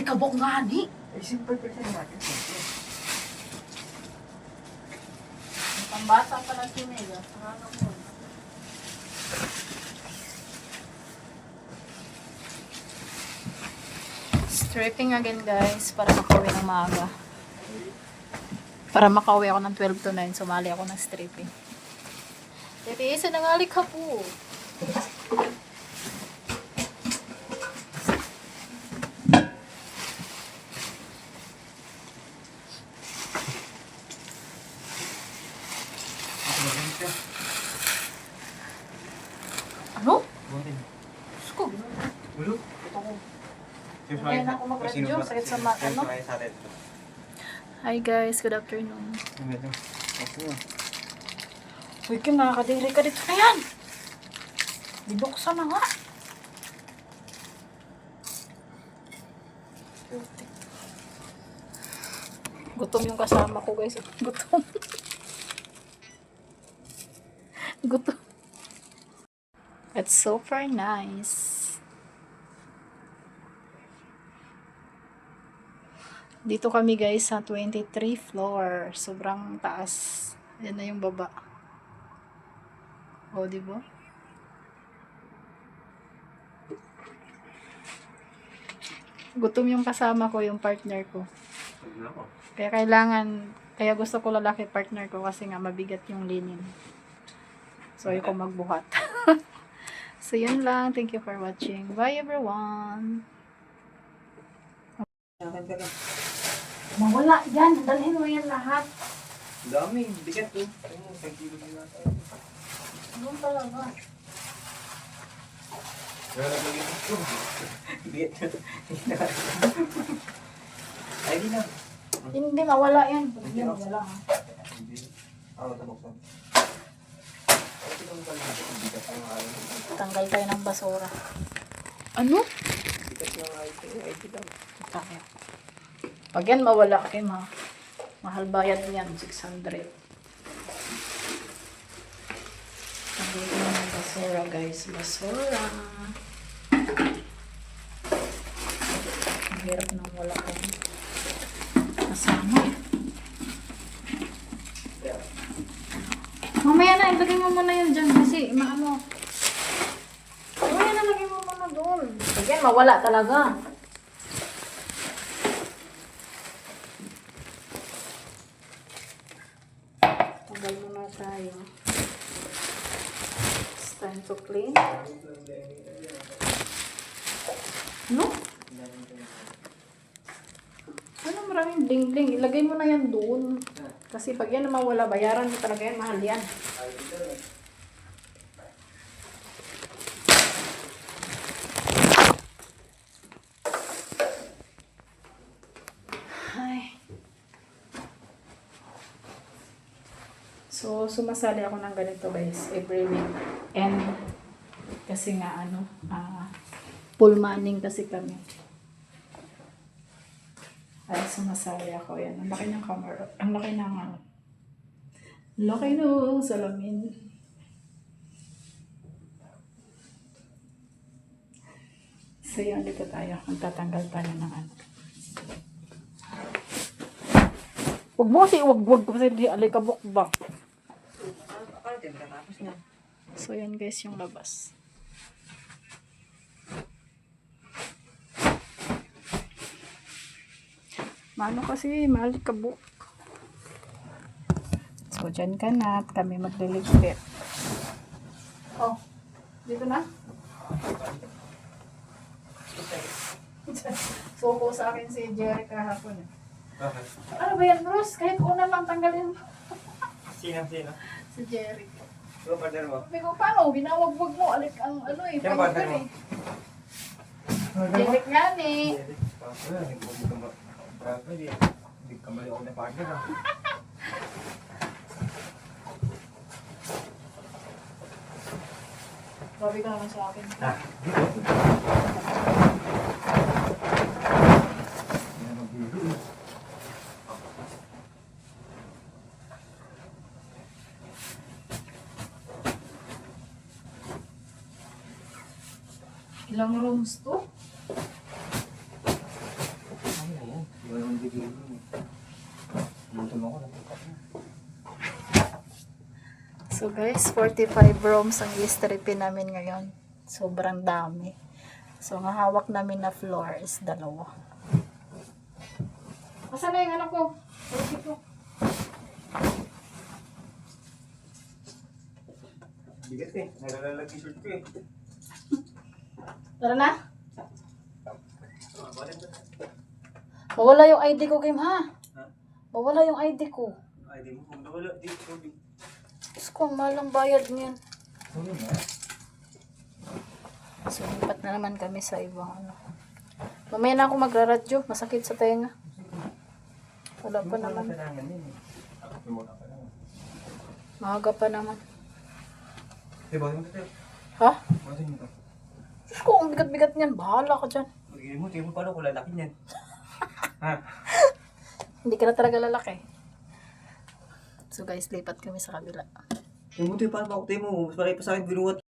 alikabok nga ni. Ay, simple person natin. Pambata pala si Mega. Ano po? Stripping again guys para makauwi ng maaga. Para makauwi ako ng 12 to 9, sumali ako ng stripping. Titiisan ng alikha po. Ano? Sko. Ulo? Kaya na ako mag-radio. Sakit sa mata, no? Hi guys, good afternoon. Uy, Kim, nakakadiri ka dito na yan. Bibuksan na nga. Gutom yung kasama ko guys. Gutom. Gutom. It's super nice. Dito kami guys sa 23 floor. Sobrang taas. Yan na yung baba. O, diba? Gutom yung kasama ko, yung partner ko. Kaya kaya gusto ko lalaki partner ko kasi nga mabigat yung linin. So, ayoko magbuhat. So, yun lang. Thank you for watching. Bye everyone! Mawala yan. Dalhin mo yan lahat. Dami, bigat to. Isang kilo na natin. Doon talaga. Wala na ito. Bigat to. Ay, di na. Hindi, mawala yan. Hindi, mawala. Hindi. Tabuksan. Tanggal tayo ng basura. Ano? Bigat na nga ito. Ay, di daw. Tayo. Pag yan mawala kayo, mahal bayad niyan, 600. Tanggal tayo ng basura, guys. Basura. Ang hirap nang wala kang kasama. Mamaya na, ilagay mo muna yun dyan kasi maano. Mamaya na, lagay mo muna doon. Pag yan, mawala talaga. Tagal muna tayo. It's time to clean. No? Ano maraming bling-bling? Ilagay mo na yan doon. Kasi pag yan naman wala, bayaran mo talaga yan. Mahal yan. Ay. So, sumasali ako ng ganito guys. Every week. And, kasi nga full manning kasi kami. Ay, sumasali ako. Yan. Ang laki ng camera. Ang laki ng laki ng salamin. So, yun. Dito tayo. Magtatanggal tayo ng Huwag mo kasi, wag kasi di alikabok ba? So, yan guys yung labas. Mano kasi, malikabok. So, dyan ka na at kami magliligpit. Oh, dito na? Suko sa akin si Jerry kahapon. Bakit? Ano ba yan, Bruce? Kahit una lang tanggalin mo. Sino? Si Jerry. Ito, partner mo. Sabi ko, paano? Binawag-wag mo. Alik ang ano eh. Sino pagod partner mo? eh. Jerry nga eh. Hindi ka mali ako na partner. Sabi ka naman sa akin. Ilang rooms to? bigay mo. Gutom ako, napukat na. So guys, 45 rooms ang i-stripin namin ngayon. Sobrang dami. So ang hawak namin na floor is 2. Asan na yung anak ko? Pwede ko. Bigat eh. Nalalag t-shirt ko eh. Tara na. Balik na. Mawala yung ID ko, Kim, ha? Ha? Mawala yung ID ko. Ay, di mo. Kung nawala, di ko. Diyos ko, ang malang bayad niyan. Ano na? So, lipat na naman kami sa ibang ano. Mamaya na ako magraradyo. Masakit sa tenga. Wala pa naman. Kailangan yun eh. Tumula ka lang. Maaga pa naman. Diba, mo ito? Ha? Basin mo ito. Diyos ko, ang bigat-bigat niyan. Bahala ka dyan. Magiging mo, tingin mo paano kung lalaki niyan. Ha? Hindi ka na talaga lalaki. So guys, lipat kami sa kabila. Tingin mo, tingin paano ba ako? Tingin mo, mas malaki pa sa akin binuhat.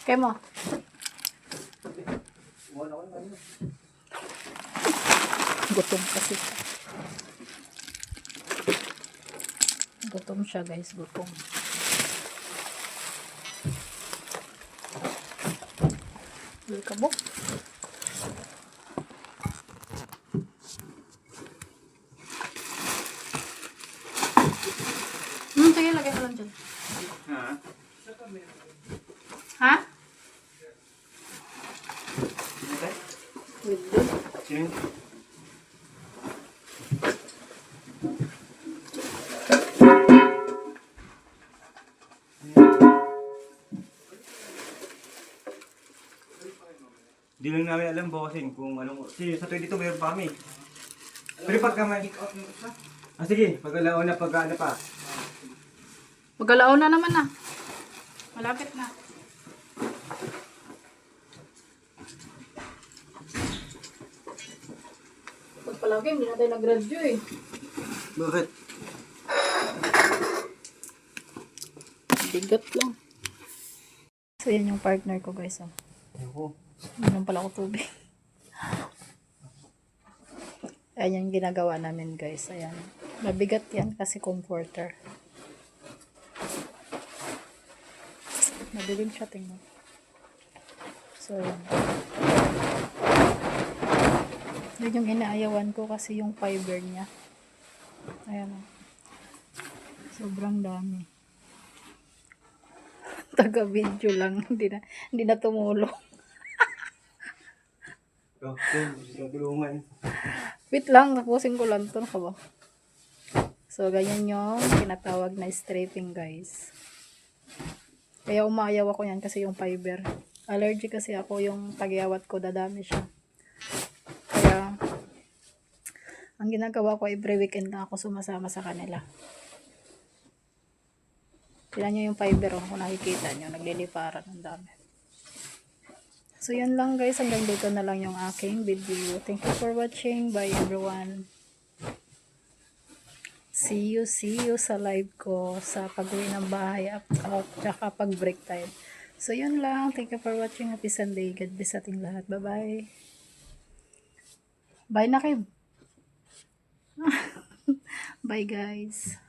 Kaya mo. Wala ko na. Gutom kasi siya. Gutom siya guys, gutom. Kabok. Sige, lagay ko lang dyan. Ha? Ha? Sino? With this. Sino? Di lang namin alam bossing kung anong... Sige, sa 22 mayroon pa kami. Pero pagka may... Ah, sige, pag-alaon na pag-ano pa. Magalaon na naman na. Malapit na. Pag palagi, hindi na tayo nag-graduate. Bakit? Bigat lang. So, yan yung partner ko guys. Oh. Ayoko. Inom pala ako tubig. Ayan yung ginagawa namin guys. Ayan. Mabigat yan kasi comforter. Madilim siya, tingnan. So, ayan. Yan yung inaayawan ko kasi yung fiber niya. Ayan o. Sobrang dami. Taga-video lang. Hindi na tumulong. Tulungan. Wait lang, tapusin ko lang ito. Naka ba? So, ganyan yung tinatawag na straping, guys. Kaya umayaw ako yan kasi yung fiber. Allergy kasi ako, yung tagyawat ko, dadami siya. Kaya, ang ginagawa ko, every weekend na ako sumasama sa kanila. Tignan nyo yung fiber, kung nakikita nyo, nagliliparan, ang dami. So, yan lang guys. Hanggang dito na lang yung aking video. Thank you for watching. Bye everyone. See you sa live ko sa pag-uwi ng bahay at saka pag break time. So, yun lang. Thank you for watching. Happy Sunday. God bless sa ating lahat. Bye-bye. Bye na, Kim. Bye, guys.